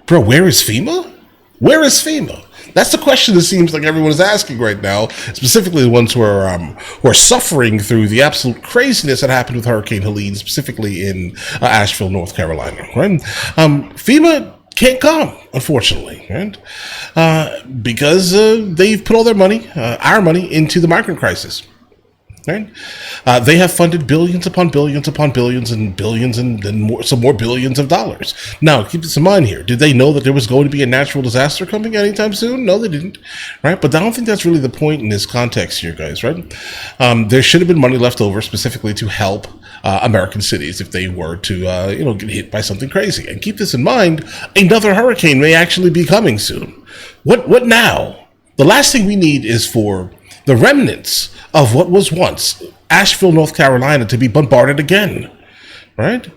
Bro, where is FEMA? Where is FEMA? That's the question that seems like everyone is asking right now, specifically the ones who are suffering through the absolute craziness that happened with Hurricane Helene, specifically in Asheville, North Carolina. Right? FEMA can't come, unfortunately, right? Because they've put all their money, our money, into the migrant crisis. Right? They have funded billions upon billions upon billions and billions and then some more billions of dollars. Now, keep this in mind here. Did they know that there was going to be a natural disaster coming anytime soon? No, they didn't. Right? But I don't think that's really the point in this context here, guys. Right? There should have been money left over specifically to help American cities if they were to, get hit by something crazy. And keep this in mind: another hurricane may actually be coming soon. What now? The last thing we need is for the remnants of what was once Asheville, North Carolina, to be bombarded again, right?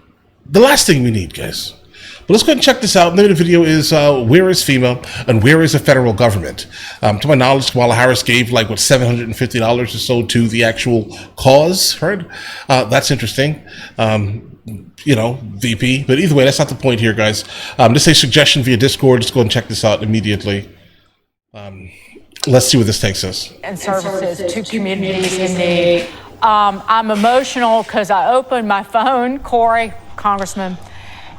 The last thing we need, guys. But let's go ahead and check this out. The name of the video is where is FEMA and where is the federal government? To my knowledge, Kamala Harris gave like $750 or so to the actual cause, right? That's interesting. VP. But either way, that's not the point here, guys. This is a suggestion via Discord. Let's go ahead and check this out immediately. Let's see where this takes us. And services to communities in need. I'm emotional because I opened my phone, Corey, Congressman,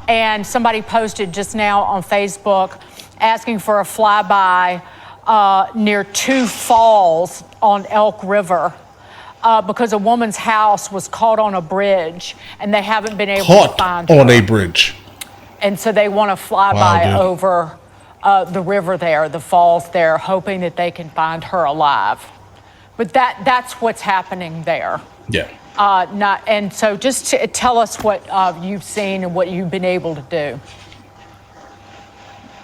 and somebody posted just now on Facebook asking for a flyby near two falls on Elk River because a woman's house was caught on a bridge and they haven't been able to find her. Caught on a bridge. And so they want to fly by over the river there, the falls there, hoping that they can find her alive. But that's what's happening there. Yeah. And so just tell us what you've seen and what you've been able to do.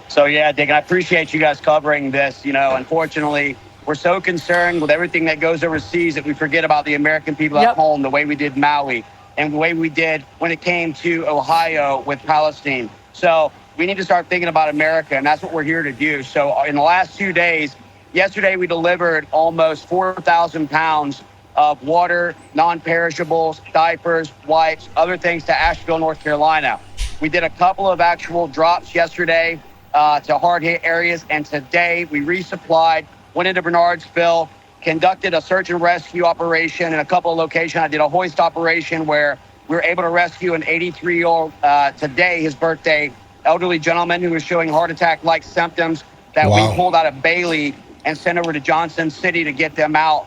So yeah, Dick, I appreciate you guys covering this. Unfortunately, we're so concerned with everything that goes overseas that we forget about the American people at home, the way we did Maui and the way we did when it came to Ohio with Palestine. So we need to start thinking about America, and that's what we're here to do. So in the last 2 days, yesterday we delivered almost 4,000 pounds of water, non-perishables, diapers, wipes, other things to Asheville, North Carolina. We did a couple of actual drops yesterday to hard-hit areas, and today we resupplied, went into Bernardsville, conducted a search and rescue operation in a couple of locations. I did a hoist operation where we were able to rescue an 83-year-old, today, his birthday, elderly gentleman who was showing heart attack-like symptoms that we pulled out of Bailey and sent over to Johnson City to get them out.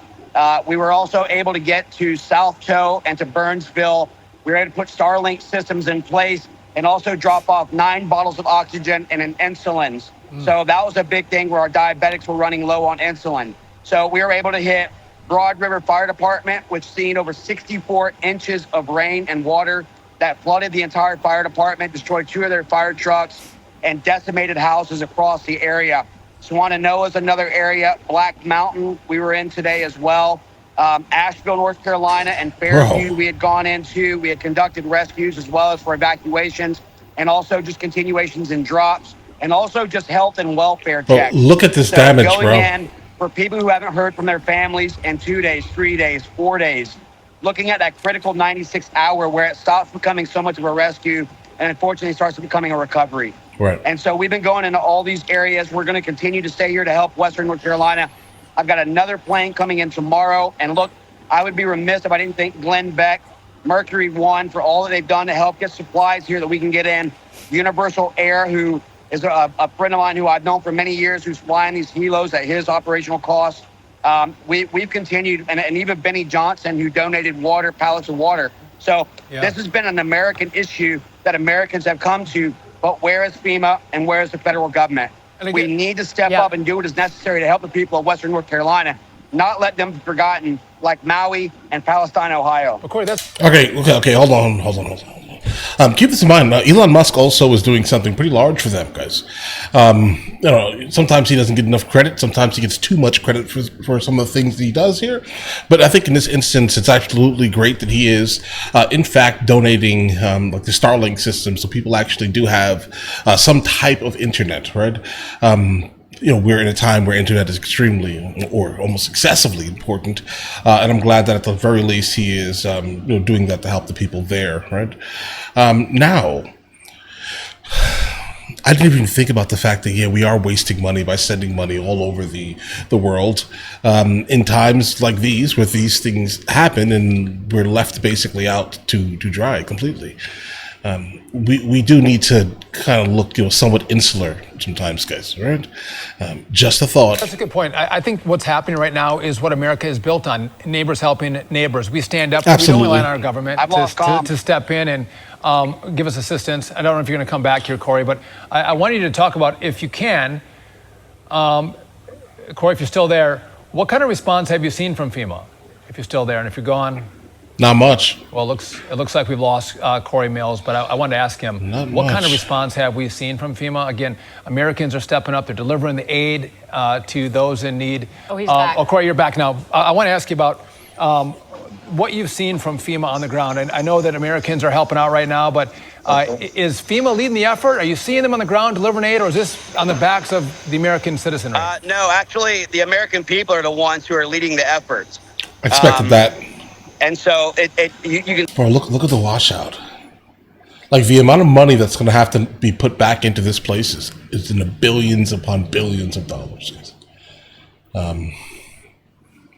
We were also able to get to South Toe and to Burnsville. We were able to put Starlink systems in place and also drop off 9 bottles of oxygen and an insulins. So that was a big thing where our diabetics were running low on insulin. So we were able to hit Broad River Fire Department, which seen over 64 inches of rain and water that flooded the entire fire department, destroyed 2 of their fire trucks, and decimated houses across the area. Swananoa is another area. Black Mountain we were in today as well. Asheville, North Carolina, and Fairview we had gone into. We had conducted rescues as well as for evacuations, and also just continuations and drops, and also just health and welfare checks. Look at this damage, bro. In for people who haven't heard from their families in 2 days, 3 days, 4 days. Looking at that critical 96 hour where it stops becoming so much of a rescue and unfortunately starts becoming a recovery. Right. And so we've been going into all these areas. We're going to continue to stay here to help Western North Carolina. I've got another plane coming in tomorrow. And look, I would be remiss if I didn't thank Glenn Beck, Mercury One, for all that they've done to help get supplies here that we can get in. Universal Air, who is a friend of mine who I've known for many years, who's flying these helos at his operational cost. We've continued, and even Benny Johnson, who donated water, pallets of water. So this has been an American issue that Americans have come to, but where is FEMA and where is the federal government? Again, we need to step up and do what is necessary to help the people of Western North Carolina, not let them be forgotten like Maui and Palestine, Ohio. Okay, hold on. Keep this in mind. Elon Musk also is doing something pretty large for them, guys. Sometimes he doesn't get enough credit. Sometimes he gets too much credit for some of the things that he does here. But I think in this instance, it's absolutely great that he is, in fact, donating like the Starlink system, so people actually do have some type of internet, right? We're in a time where internet is extremely or almost excessively important, and I'm glad that at the very least he is doing that to help the people there, right? Now, I didn't even think about the fact that, yeah, we are wasting money by sending money all over the world in times like these, where these things happen and we're left basically out to dry completely. We do need to kind of look, somewhat insular sometimes, guys, right? Just a thought. That's a good point. I think what's happening right now is what America is built on: neighbors helping neighbors. We stand up. Absolutely. We don't rely on our government to step in and give us assistance. I don't know if you're going to come back here, Corey, but I want you to talk about, if you can, Corey, if you're still there, what kind of response have you seen from FEMA? If you're still there, and if you're gone. Not much. Well, it looks like we've lost Corey Mills, but I wanted to ask him, what kind of response have we seen from FEMA? Again, Americans are stepping up. They're delivering the aid to those in need. Oh, he's back. Oh, Corey, you're back now. I want to ask you about what you've seen from FEMA on the ground. And I know that Americans are helping out right now, but is FEMA leading the effort? Are you seeing them on the ground delivering aid, or is this on the backs of the American citizenry? No, actually, the American people are the ones who are leading the efforts. I expected that. And so you can. Bro, look at the washout. Like, the amount of money that's going to have to be put back into this place is in the billions upon billions of dollars. And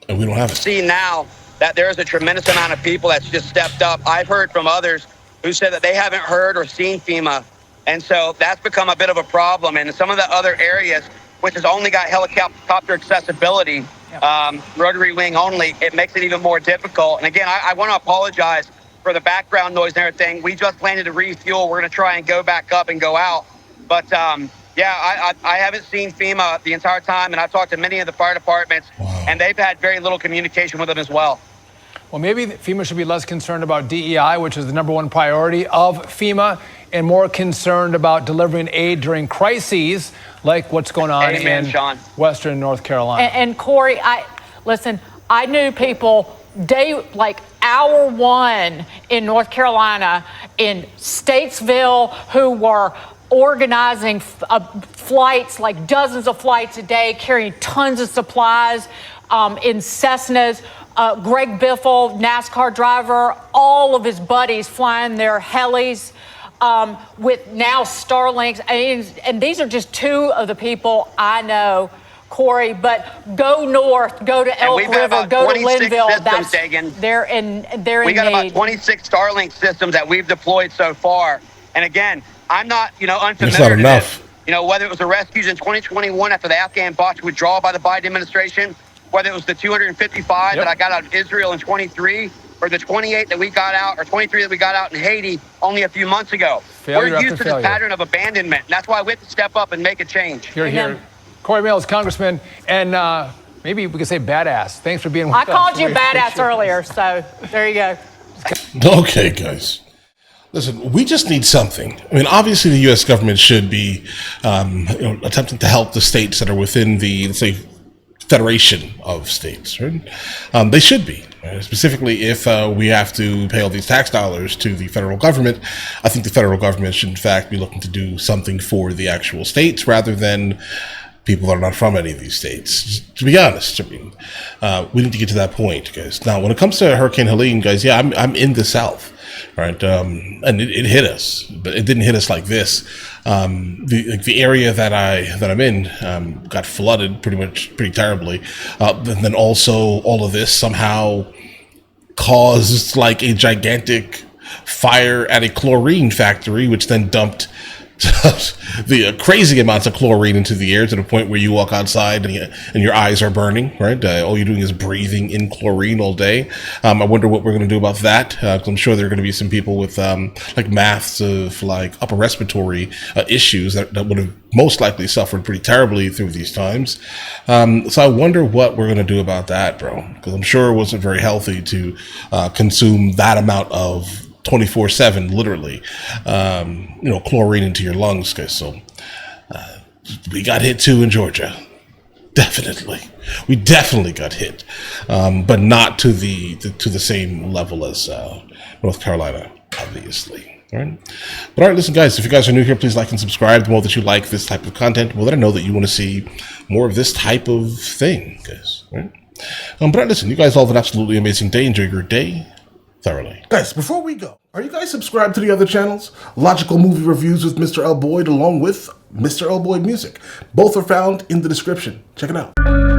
we don't have it. See now that there is a tremendous amount of people that's just stepped up. I've heard from others who said that they haven't heard or seen FEMA. And so that's become a bit of a problem. And in some of the other areas, which has only got helicopter accessibility, rotary wing only, it makes it even more difficult. And again, I want to apologize for the background noise and everything. We just landed to refuel. We're going to try and go back up and go out. But yeah, I haven't seen FEMA the entire time, and I've talked to many of the fire departments, and they've had very little communication with them as well. Well, maybe FEMA should be less concerned about DEI, which is the #1 priority of FEMA, and more concerned about delivering aid during crises like what's going on in Western North Carolina. And Corey, I knew people hour one in North Carolina, in Statesville, who were organizing flights, like dozens of flights a day, carrying tons of supplies in Cessnas. Greg Biffle, NASCAR driver, all of his buddies flying their helis with now Starlinks. And these are just two of the people I know, Corey, but go north, go to Elk River, go to Linville. They're in We got need. about 26 Starlink systems that we've deployed so far. And again, I'm not, unfamiliar. It's not enough. Whether it was the rescues in 2021 after the Afghan botched withdrawal by the Biden administration, whether it was the 255 that I got out of Israel in 23, or the 28 that we got out, or 23 that we got out in Haiti only a few months ago. We're used to this pattern of abandonment. That's why we have to step up and make a change. Here. Corey Mills, Congressman, and maybe we could say badass. Thanks for being with us. I called you badass earlier, so there you go. Okay, guys. Listen, we just need something. I mean, obviously, the U.S. government should be attempting to help the states that are within the, let's say, federation of states, right? They should be. Specifically, if we have to pay all these tax dollars to the federal government, I think the federal government should, in fact, be looking to do something for the actual states rather than people that are not from any of these states. Just to be honest, I mean, we need to get to that point, guys. Now, when it comes to Hurricane Helene, guys, yeah, I'm in the South, right? And it hit us, but it didn't hit us like this. The area that I'm in got flooded pretty terribly. And then also all of this somehow caused like a gigantic fire at a chlorine factory, which then dumped the crazy amounts of chlorine into the air to the point where you walk outside and your eyes are burning, right? All you're doing is breathing in chlorine all day. I wonder what we're going to do about that. 'Cause I'm sure there are going to be some people with like massive like upper respiratory issues that would have most likely suffered pretty terribly through these times. So I wonder what we're going to do about that, bro, because I'm sure it wasn't very healthy to consume that amount of 24/7, literally, chlorine into your lungs, guys. So we got hit too in Georgia. Definitely, we definitely got hit, but not to the same level as North Carolina, obviously. All right. But all right, listen, guys, if you guys are new here, please like and subscribe. The more that you like this type of content, well, then I know that you want to see more of this type of thing, guys. All right. But all right, listen, you guys all have an absolutely amazing day. Enjoy your day thoroughly. Guys, before we go, are you guys subscribed to the other channels? Logical Movie Reviews with Mr. L. Boyd, along with Mr. Elboy Music. Both are found in the description. Check it out.